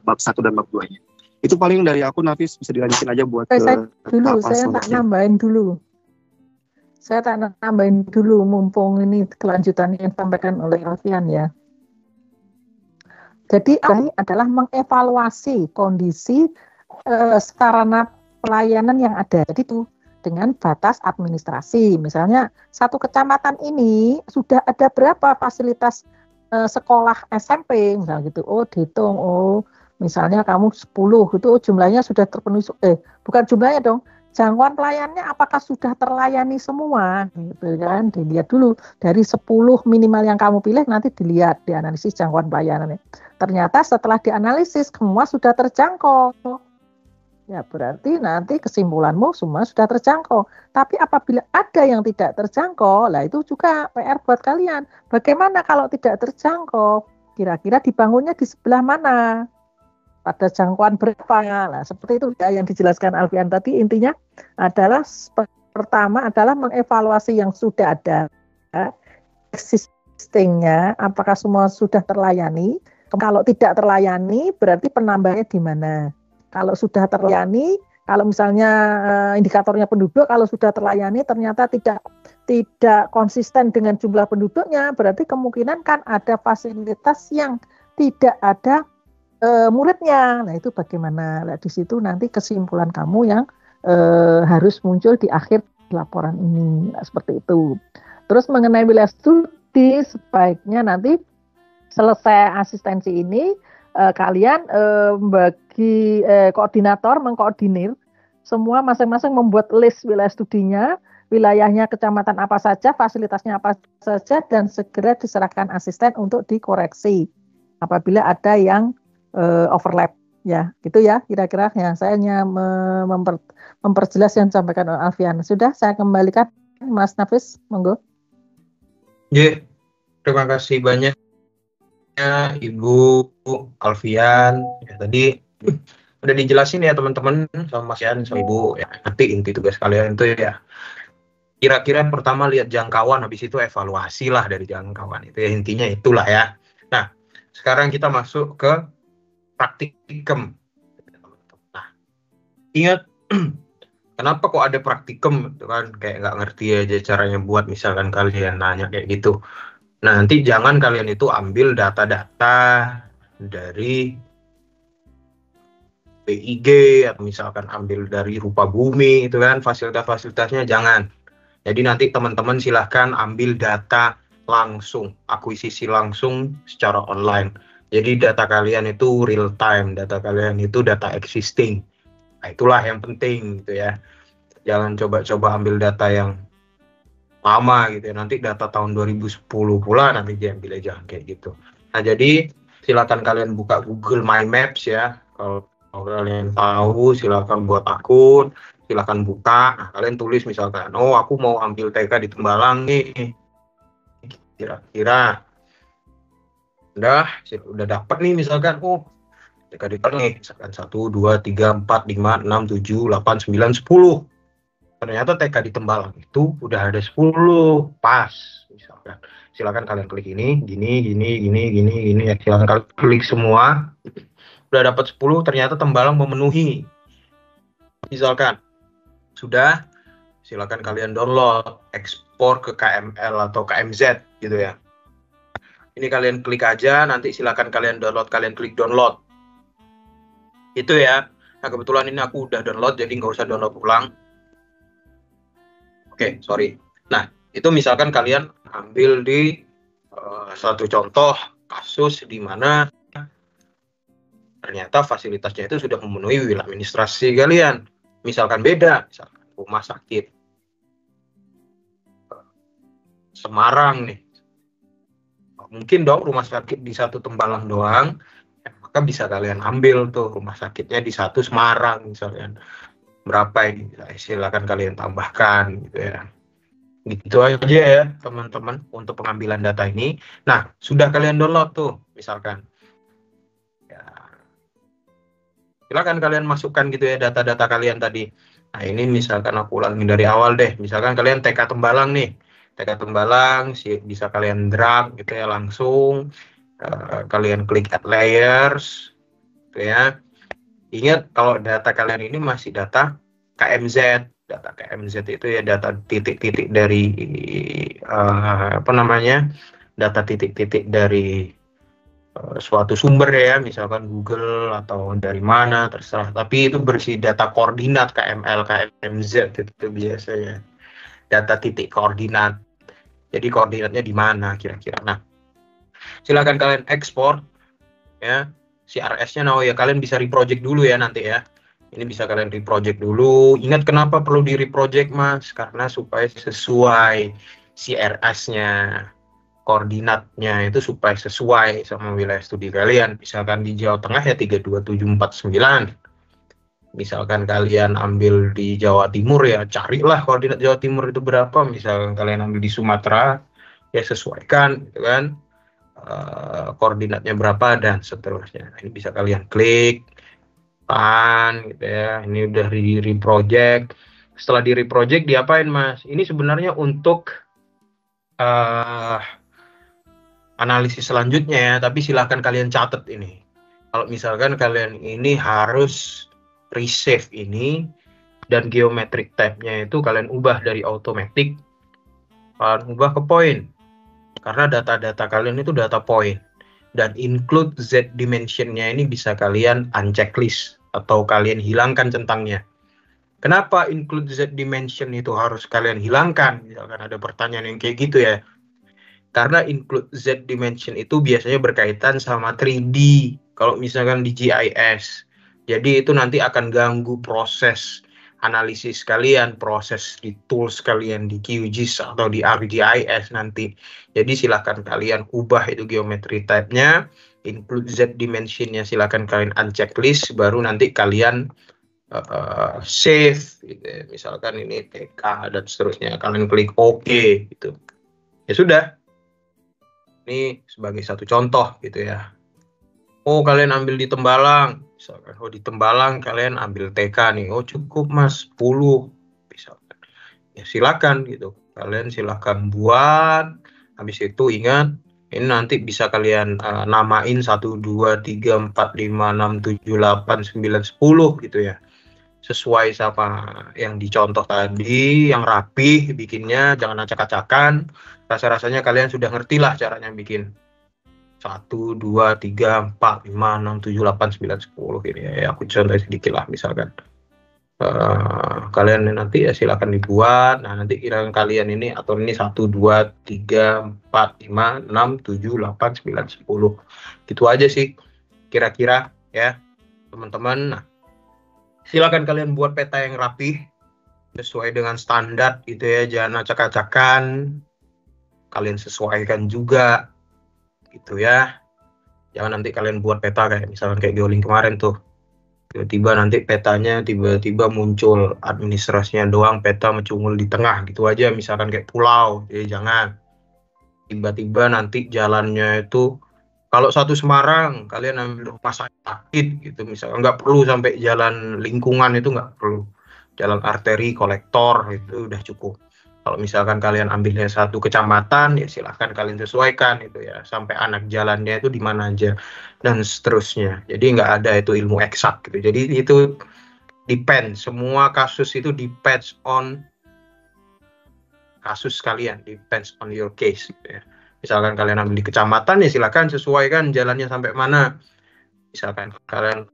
bab 1 dan bab 2-nya. Itu paling dari aku. Nafis bisa dilanjutin aja buat
saya tak nambahin dulu mumpung ini kelanjutan yang disampaikan oleh Alfian ya. Jadi ini adalah mengevaluasi kondisi sarana pelayanan yang ada. Jadi itu dengan batas administrasi. Misalnya satu kecamatan ini sudah ada berapa fasilitas sekolah SMP misalnya gitu. Oh dihitung, misalnya kamu 10 itu jumlahnya sudah terpenuhi. Bukan jumlahnya dong. Jangkauan pelayanannya apakah sudah terlayani semua gitu kan, dilihat dulu dari 10 minimal yang kamu pilih, nanti dilihat dianalisis jangkauan pelayanannya. Ternyata setelah dianalisis semua sudah terjangkau, ya berarti nanti kesimpulanmu semua sudah terjangkau. Tapi apabila ada yang tidak terjangkau, lah itu juga PR buat kalian. Bagaimana kalau tidak terjangkau, kira-kira dibangunnya di sebelah mana, pada jangkauan berapa. Nah, seperti itu ya yang dijelaskan Alfian tadi. Intinya adalah pertama adalah mengevaluasi yang sudah ada existingnya, apakah semua sudah terlayani. Kalau tidak terlayani berarti penambahannya di mana. Kalau sudah terlayani, kalau misalnya indikatornya penduduk, kalau sudah terlayani ternyata tidak tidak konsisten dengan jumlah penduduknya, berarti kemungkinan kan ada fasilitas yang tidak ada muridnya. Nah itu bagaimana? Nah, di situ nanti kesimpulan kamu yang harus muncul di akhir laporan ini. Nah, seperti itu. Terus mengenai wilayah studi, sebaiknya nanti selesai asistensi ini kalian bagi koordinator mengkoordinir semua masing-masing membuat list wilayah studinya, wilayahnya kecamatan apa saja, fasilitasnya apa saja, dan segera diserahkan asisten untuk dikoreksi apabila ada yang overlap. Ya, gitu ya kira-kira yang saya hanya memperjelas yang disampaikan oleh Alfian. Sudah, saya kembalikan Mas Nafis, monggo.
Ya, terima kasih banyak ya Ibu Alfian. Ya, tadi udah dijelasin ya teman-teman sama Mas Yan sama Ibu ya. Nanti inti tugas kalian itu ya kira-kira pertama lihat jangkauan, habis itu evaluasi lah dari jangkauan itu ya, intinya itulah ya. Nah sekarang kita masuk ke praktikum. Nah ingat kenapa kok ada praktikum itu kan kayak nggak ngerti aja caranya buat, misalkan kalian nanya kayak gitu. Nah nanti jangan kalian itu ambil data-data dari BIG atau misalkan ambil dari rupa bumi itu kan, fasilitas-fasilitasnya jangan. Jadi nanti teman-teman silahkan ambil data langsung, akuisisi langsung secara online. Jadi data kalian itu real time, data kalian itu data existing. Nah, itulah yang penting gitu ya. Jangan coba-coba ambil data yang lama gitu ya. Nanti data tahun 2010 pula nanti diambil, jangan kayak gitu. Nah jadi silakan kalian buka Google My Maps ya. Kalau kalian tahu silakan buat akun, silakan buka. Nah, kalian tulis misalkan, oh aku mau ambil TK di Tembalang nih, kira-kira udah dapat nih misalkan, oh TK di Tembalang nih, misalkan 1, 2, 3, 4, 5, 6, 7, 8, 9, 10. Ternyata TK di Tembalang itu udah ada 10, pas misalkan. Silakan kalian klik ini, gini ya, silakan kalian klik semua. Udah dapat 10, ternyata Tembalang memenuhi. Misalkan sudah, silakan kalian download, ekspor ke KML atau KMZ gitu ya. Ini kalian klik aja, nanti silakan kalian download, kalian klik download. Itu ya. Nah kebetulan ini aku udah download, jadi nggak usah download ulang. Oke, sorry. Nah itu misalkan kalian ambil di satu contoh kasus di mana ternyata fasilitasnya itu sudah memenuhi wilayah administrasi kalian. Misalkan beda, misalkan rumah sakit Semarang nih. Mungkin dong rumah sakit di satu Tembalang doang, ya, maka bisa kalian ambil tuh rumah sakitnya di satu Semarang misalkan. Berapa ini? Silakan kalian tambahkan gitu ya. Gitu aja ya teman-teman untuk pengambilan data ini. Nah, sudah kalian download tuh misalkan. Silakan kalian masukkan gitu ya data-data kalian tadi. Nah ini misalkan aku ulangi dari awal deh. Misalkan kalian TK Tembalang nih. TK Tembalang bisa kalian drag gitu ya langsung. Kalian klik add layers. Gitu ya. Ingat kalau data kalian ini masih data KMZ. Data KMZ itu ya data titik-titik dari data titik-titik dari suatu sumber ya, misalkan Google atau dari mana terserah, tapi itu bersih data koordinat KML, KMZ itu biasanya data titik koordinat. Jadi koordinatnya di mana kira-kira. Nah, silakan kalian ekspor ya CRS-nya. Nah, ya kalian bisa reproject dulu ya nanti ya. Ini bisa kalian reproject dulu. Ingat kenapa perlu di reproject Mas? Karena supaya sesuai CRS-nya, koordinatnya itu supaya sesuai sama wilayah studi kalian. Misalkan di Jawa Tengah ya 32749. Misalkan kalian ambil di Jawa Timur ya carilah koordinat Jawa Timur itu berapa. Misalkan kalian ambil di Sumatera ya sesuaikan gitu kan, koordinatnya berapa dan seterusnya. Ini bisa kalian klik gitu ya. Ini udah di reproject. Setelah di reproject diapain Mas? Ini sebenarnya untuk analisis selanjutnya ya, tapi silahkan kalian catat ini. Kalau misalkan kalian ini harus resave ini dan geometric type-nya itu kalian ubah dari automatic kalian ubah ke poin. Karena data-data kalian itu data poin. Dan include Z dimension-nya ini bisa kalian unchecklist atau kalian hilangkan centangnya. Kenapa include Z dimension itu harus kalian hilangkan? Misalkan ada pertanyaan yang kayak gitu ya. Karena include Z dimension itu biasanya berkaitan sama 3D. Kalau misalkan di GIS. Jadi itu nanti akan ganggu proses analisis kalian, proses di tools kalian di QGIS atau di ArcGIS nanti. Jadi silahkan kalian ubah itu geometry type-nya, include Z dimension-nya silahkan kalian unchecklist, baru nanti kalian save, gitu. Misalkan ini TK dan seterusnya, kalian klik OK gitu. Ya sudah. Ini sebagai satu contoh gitu ya. Oh, kalian ambil di Tembalang. Misalkan, oh di Tembalang kalian ambil TK nih. Oh, cukup Mas, 10. Misalkan. Ya silakan gitu. Kalian silakan buat. Habis itu ingat, ini nanti bisa kalian namain 1, 2, 3, 4, 5, 6, 7, 8, 9, 10 gitu ya. Sesuai sama yang dicontoh tadi, yang rapih bikinnya, jangan acak-acakan. Rasa-rasanya kalian sudah ngerti lah caranya bikin. 1, 2, 3, 4, 5, 6, 7, 8, 9, 10 ini ya. Aku contoh sedikit lah misalkan. Kalian nanti ya silakan dibuat. Nah, nanti kira kalian ini atau ini 1, 2, 3, 4, 5, 6, 7, 8, 9, 10. Gitu aja sih kira-kira ya teman-teman. Nah, silakan kalian buat peta yang rapi sesuai dengan standar gitu ya, jangan acak-acakan. Kalian sesuaikan juga gitu ya. Jangan nanti kalian buat peta kayak misalkan kayak Geoling kemarin tuh. Tiba-tiba nanti petanya tiba-tiba muncul administrasinya doang, peta mencungul di tengah gitu aja, misalkan kayak pulau. Jadi jangan. Tiba-tiba nanti jalannya itu kalau satu Semarang kalian ambil rumah sakit gitu misalkan, nggak perlu sampai jalan lingkungan, itu nggak perlu. Jalan arteri, kolektor itu udah cukup. Kalau misalkan kalian ambilnya satu kecamatan, ya silahkan kalian sesuaikan itu ya, sampai anak jalannya itu di mana aja dan seterusnya. Jadi nggak ada itu ilmu eksak gitu. Jadi itu depend, semua kasus itu depends on kasus kalian, depends on your case gitu ya. Misalkan kalian ambil di kecamatan, ya silahkan sesuaikan jalannya sampai mana. Misalkan kalian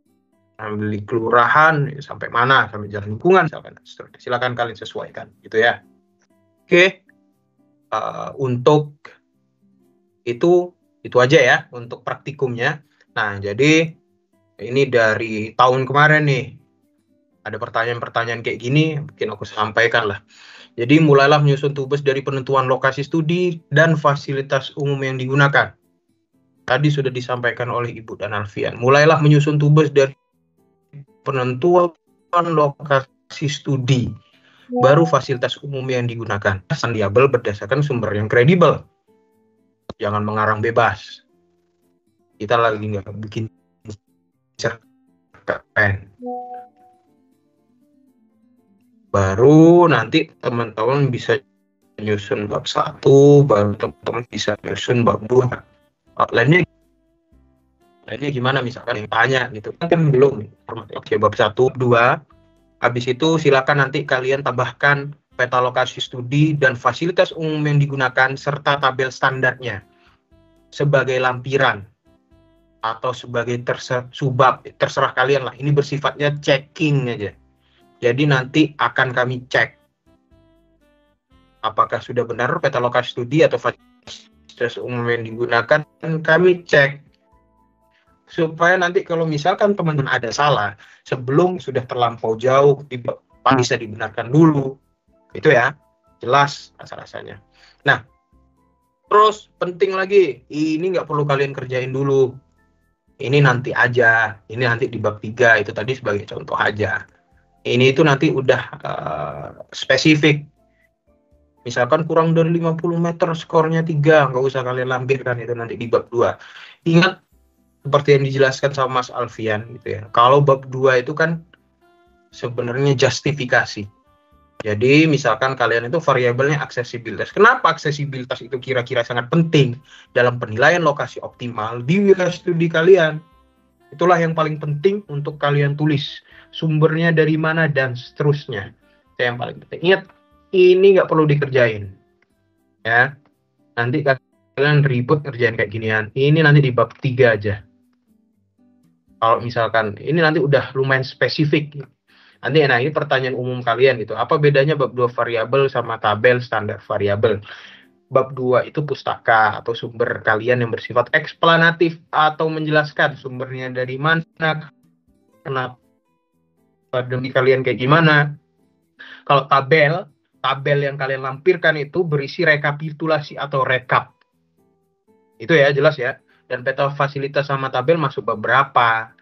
ambil di kelurahan, ya sampai mana, sampai jalan lingkungan, misalkan. Silahkan kalian sesuaikan gitu ya. Oke, untuk itu aja ya untuk praktikumnya. Nah, jadi ini dari tahun kemarin nih, ada pertanyaan-pertanyaan kayak gini, mungkin aku sampaikan lah. Jadi mulailah menyusun tugas dari penentuan lokasi studi dan fasilitas umum yang digunakan. Tadi sudah disampaikan oleh Ibu dan Alfian. Mulailah menyusun tugas dari penentuan lokasi studi, baru fasilitas umum yang digunakan. Variabel berdasarkan sumber yang kredibel. Jangan mengarang bebas. Kita lagi nggak bikin cerpen. Baru nanti teman-teman bisa nyusun bab 1, baru teman-teman bisa nyusun bab 2. Outline-nya gimana misalkan yang tanya gitu kan belum. Oke, bab 1, 2. Habis itu silakan nanti kalian tambahkan peta lokasi studi dan fasilitas umum yang digunakan serta tabel standarnya sebagai lampiran atau sebagai subbab, terserah kalian lah. Ini bersifatnya checking aja. Jadi nanti akan kami cek apakah sudah benar peta lokasi studi atau fasilitas umum yang digunakan. Kami cek supaya nanti kalau misalkan teman-teman ada salah sebelum sudah terlampau jauh, bisa dibenarkan dulu. Itu ya, jelas rasa-rasanya. Nah, terus penting lagi, ini nggak perlu kalian kerjain dulu. Ini nanti aja, ini nanti di bab 3, itu tadi sebagai contoh aja. Ini itu nanti udah spesifik. Misalkan kurang dari 50 meter skornya 3, nggak usah kalian lampirkan, itu nanti di bab 2. Ingat, seperti yang dijelaskan sama Mas Alfian gitu ya. Kalau bab 2 itu kan sebenarnya justifikasi. Jadi misalkan kalian itu variabelnya aksesibilitas. Kenapa aksesibilitas itu kira-kira sangat penting dalam penilaian lokasi optimal di wilayah studi kalian? Itulah yang paling penting untuk kalian tulis. Sumbernya dari mana dan seterusnya. Itu yang paling penting. Ingat, ini nggak perlu dikerjain. ya. Nanti kalian ribut ngerjain kayak ginian. Ini nanti di bab 3 aja. Kalau misalkan ini nanti udah lumayan spesifik. Nanti ini pertanyaan umum kalian gitu. Apa bedanya bab 2 variabel sama tabel standar variabel? Bab 2 itu pustaka atau sumber kalian yang bersifat eksplanatif atau menjelaskan sumbernya dari mana, kenapa demi kalian kayak gimana. Kalau tabel yang kalian lampirkan itu berisi rekapitulasi atau rekap. Itu ya, jelas ya. Dan peta fasilitas sama tabel masuk bab berapa?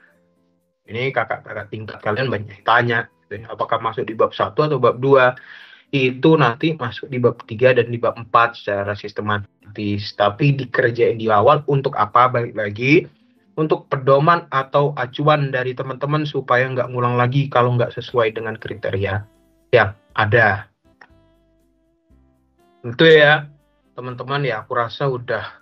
Ini kakak-kakak tingkat kalian banyak tanya. Apakah masuk di bab 1 atau bab 2? Itu nanti masuk di bab 3 dan di bab 4 secara sistematis. Tapi dikerjain di awal untuk apa? Balik lagi. Untuk pedoman atau acuan dari teman-teman supaya nggak ngulang lagi kalau nggak sesuai dengan kriteria yang ada. Itu ya, teman-teman ya, aku rasa udah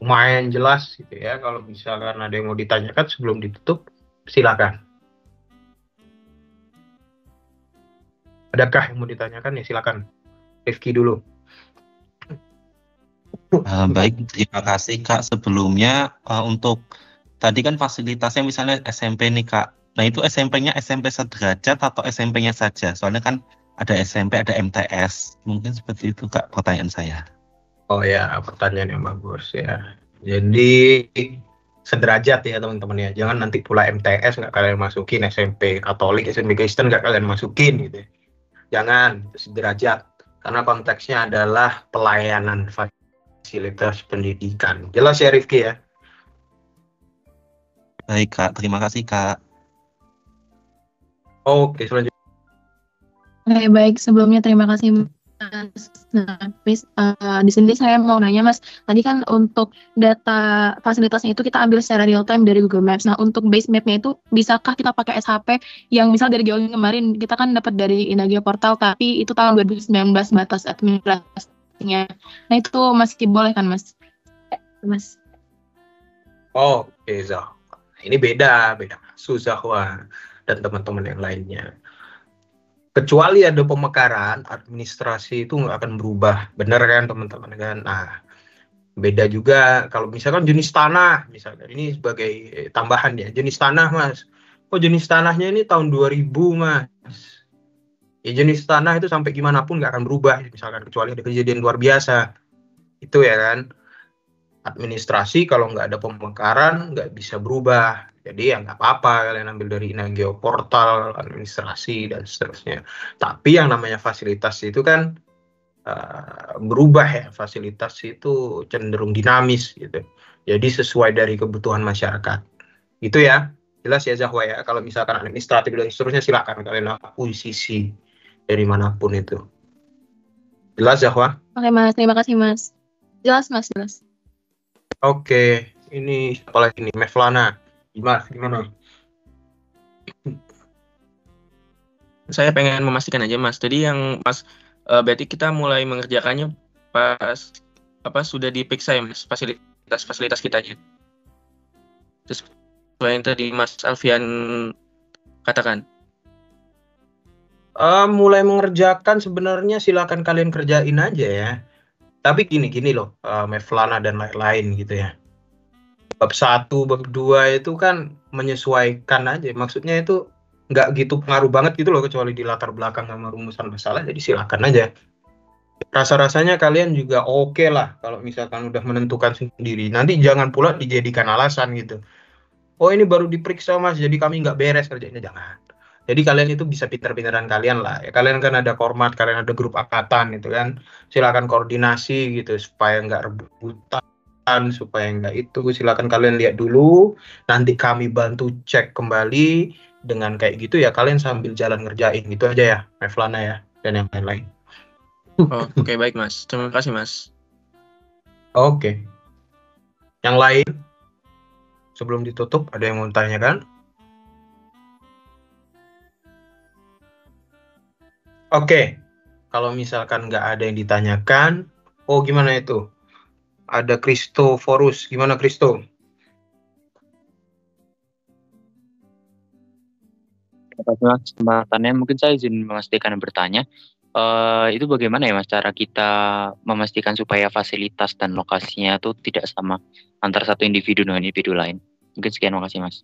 lumayan jelas gitu ya. Kalau misalkan ada yang mau ditanyakan sebelum ditutup, silakan. Adakah yang mau ditanyakan? Ya silakan. Rifki dulu.
Baik, terima kasih Kak. Sebelumnya untuk tadi kan fasilitasnya misalnya SMP nih Kak. Nah itu SMP-nya SMP sederajat atau SMP-nya saja? Soalnya kan ada SMP, ada MTS. Mungkin seperti itu Kak pertanyaan saya.
Oh ya, pertanyaan yang bagus ya. Jadi sederajat ya teman-teman ya. Jangan nanti pula MTS nggak kalian masukin, SMP Katolik, SMP Kristen nggak kalian masukin gitu. Jangan, sederajat. Karena konteksnya adalah pelayanan fasilitas pendidikan. Jelas ya Rifki ya?
Baik Kak, terima kasih Kak.
Oke, selanjutnya.
Oke, baik. Sebelumnya terima kasih Mas Nafis. Di sini saya mau nanya Mas, tadi kan untuk data fasilitasnya itu kita ambil secara real time dari Google Maps. Nah, untuk base map-nya itu bisakah kita pakai SHP yang misal dari jauh kemarin kita kan dapat dari Inagio Portal, tapi itu tahun 2019 batas administrasinya. Nah, itu masih boleh kan Mas? Mas.
Oke, Zah. Ini beda kasus Zahwa dan teman-teman yang lainnya. Kecuali ada pemekaran, administrasi itu nggak akan berubah. Benar kan teman-teman kan? Nah, beda juga kalau misalkan jenis tanah, misalkan ini sebagai tambahan ya, jenis tanah Mas. Oh jenis tanahnya ini tahun 2000 Mas. Ya jenis tanah itu sampai gimana pun nggak akan berubah, misalkan kecuali ada kejadian luar biasa. Itu ya kan. Administrasi kalau nggak ada pemekaran nggak bisa berubah. Jadi ya nggak apa-apa kalian ambil dari Inagio Portal, administrasi dan seterusnya. Tapi yang namanya fasilitas itu kan berubah ya. Fasilitas itu cenderung dinamis gitu. Jadi sesuai dari kebutuhan masyarakat. Itu ya. Jelas ya Zahwa ya. Kalau misalkan administratif dan seterusnya silakan kalian akuisisi dari manapun itu. Jelas Zahwa?
Oke Mas, terima kasih Mas. Jelas Mas, jelas.
Oke, ini siapa lagi nih? Mevlana. Gimana?
Saya pengen memastikan aja Mas. Tadi yang Mas berarti kita mulai mengerjakannya pas sudah diperiksa ya Mas fasilitas kitanya. Terus yang tadi Mas Alfian katakan.
Mulai mengerjakan sebenarnya silakan kalian kerjain aja ya. Tapi gini loh, Mevlana dan lain-lain gitu ya. Bab 1, bab 2 itu kan menyesuaikan aja. Maksudnya itu nggak gitu pengaruh banget gitu loh, kecuali di latar belakang sama rumusan masalah. Jadi silakan aja. Rasa-rasanya kalian juga oke lah kalau misalkan udah menentukan sendiri. Nanti jangan pula dijadikan alasan gitu. Oh ini baru diperiksa Mas, jadi kami nggak beres kerjanya. Jangan. Jadi kalian itu bisa pinter-pinteran kalian lah. Ya, kalian kan ada kormat, kalian ada grup angkatan gitu kan. Silakan koordinasi gitu supaya nggak rebutan, supaya nggak itu. Silakan kalian lihat dulu. Nanti kami bantu cek kembali dengan kayak gitu ya. Kalian sambil jalan ngerjain gitu aja ya, Mevlana ya dan yang lain-lain.
Oh, oke, baik Mas. Terima kasih Mas.
Oke. Yang lain sebelum ditutup ada yang mau tanyakan? Oke, kalau misalkan nggak ada yang ditanyakan, oh gimana itu? Ada Kristoforus, gimana Kristo?
Atas kesempatannya, mungkin saya izin memastikan dan bertanya. Itu bagaimana ya Mas cara kita memastikan supaya fasilitas dan lokasinya itu tidak sama antara satu individu dengan individu lain? Mungkin sekian, makasih Mas.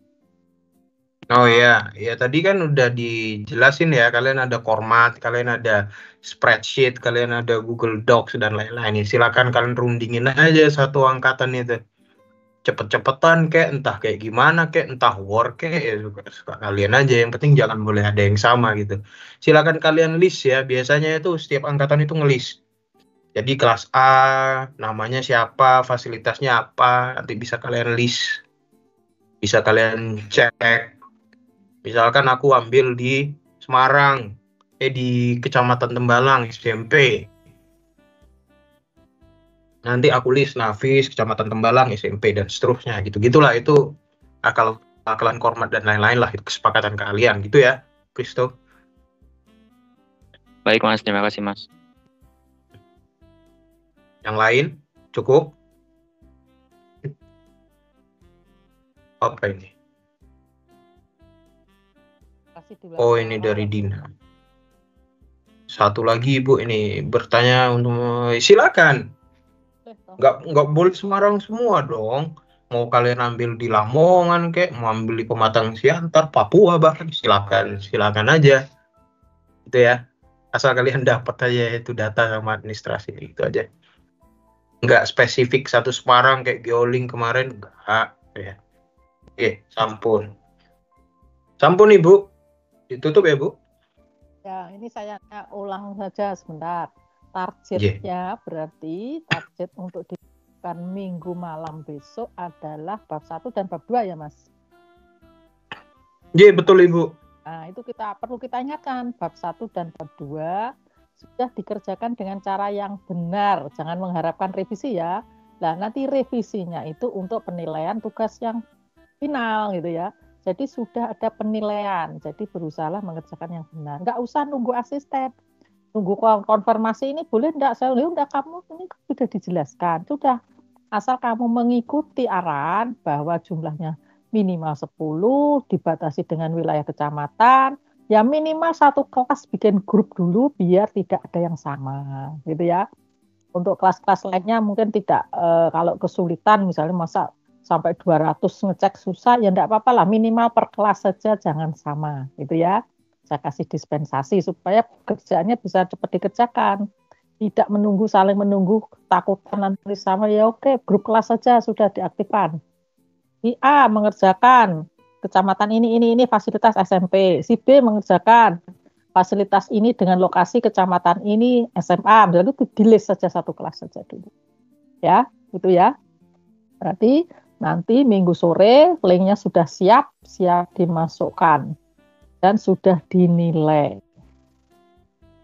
Oh ya, ya tadi kan udah dijelasin ya, kalian ada format, kalian ada spreadsheet, kalian ada Google Docs dan lain-lain. Silakan kalian rundingin aja satu angkatan itu. Cepet-cepetan entah kayak gimana entah Word ya suka kalian aja, yang penting jangan boleh ada yang sama gitu. Silakan kalian list ya, biasanya itu setiap angkatan itu ngelis. Jadi kelas A namanya siapa, fasilitasnya apa, nanti bisa kalian list, bisa kalian cek. Misalkan aku ambil di Semarang, di Kecamatan Tembalang SMP. Nanti aku list Nafis, Kecamatan Tembalang, SMP, dan seterusnya. Gitu-gitulah, itu akalan format dan lain-lain lah. Itu kesepakatan kalian, gitu ya, Kristo.
Baik Mas, terima kasih Mas.
Yang lain, cukup? Apa ini? Oh, ini dari Dina. Satu lagi, Ibu, ini bertanya untuk... Silakan. Nggak boleh Semarang semua dong. Mau kalian ambil di Lamongan mau ambil di Pematang Siantar, Papua bahkan, silakan aja. Gitu ya. Asal kalian dapat aja itu data sama administrasi, itu aja. Nggak spesifik satu Semarang kayak Bioling kemarin, enggak ya. Oke, sampun Ibu, ditutup ya Bu.
Ya, ini saya ulang saja sebentar. Targetnya berarti target untuk dilakukan minggu malam besok adalah bab 1 dan bab 2 ya Mas?
Iya, betul Ibu.
Nah, itu perlu kita ingatkan, bab 1 dan bab 2 sudah dikerjakan dengan cara yang benar, jangan mengharapkan revisi ya. Nah, nanti revisinya itu untuk penilaian tugas yang final gitu ya. Jadi sudah ada penilaian, jadi berusahalah mengerjakan yang benar. Nggak usah nunggu asisten. Nunggu konfirmasi ini boleh enggak, saya enggak, kamu ini sudah dijelaskan, sudah, asal kamu mengikuti arahan bahwa jumlahnya minimal 10, dibatasi dengan wilayah kecamatan, ya minimal satu kelas bikin grup dulu biar tidak ada yang sama, gitu ya. Untuk kelas-kelas lainnya mungkin tidak, kalau kesulitan misalnya masa sampai 200 ngecek susah, ya enggak apa-apa lah, minimal per kelas saja jangan sama, gitu ya. Saya kasih dispensasi supaya kerjaannya bisa cepat dikerjakan, tidak saling menunggu, takutan nanti sama, ya oke, grup kelas saja sudah diaktifkan. Si A mengerjakan kecamatan ini fasilitas SMP, si B mengerjakan fasilitas ini dengan lokasi kecamatan ini SMA, misalnya itu di-list saja satu kelas saja dulu. Ya, gitu ya. Berarti nanti minggu sore linknya sudah siap dimasukkan dan sudah dinilai.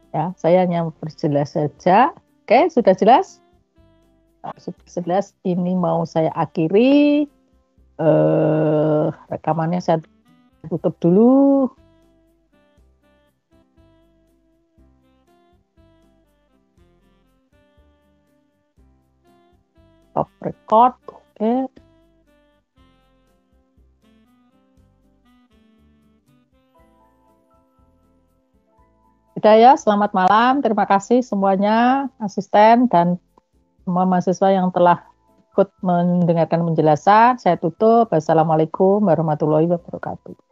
Ya, saya hanya perjelas saja. Oke, sudah jelas? Nah, sudah jelas, ini mau saya akhiri. Rekamannya saya tutup dulu. Stop record. Oke. Sudah ya, selamat malam. Terima kasih semuanya, asisten dan semua mahasiswa yang telah ikut mendengarkan penjelasan. Saya tutup. Wassalamualaikum warahmatullahi wabarakatuh.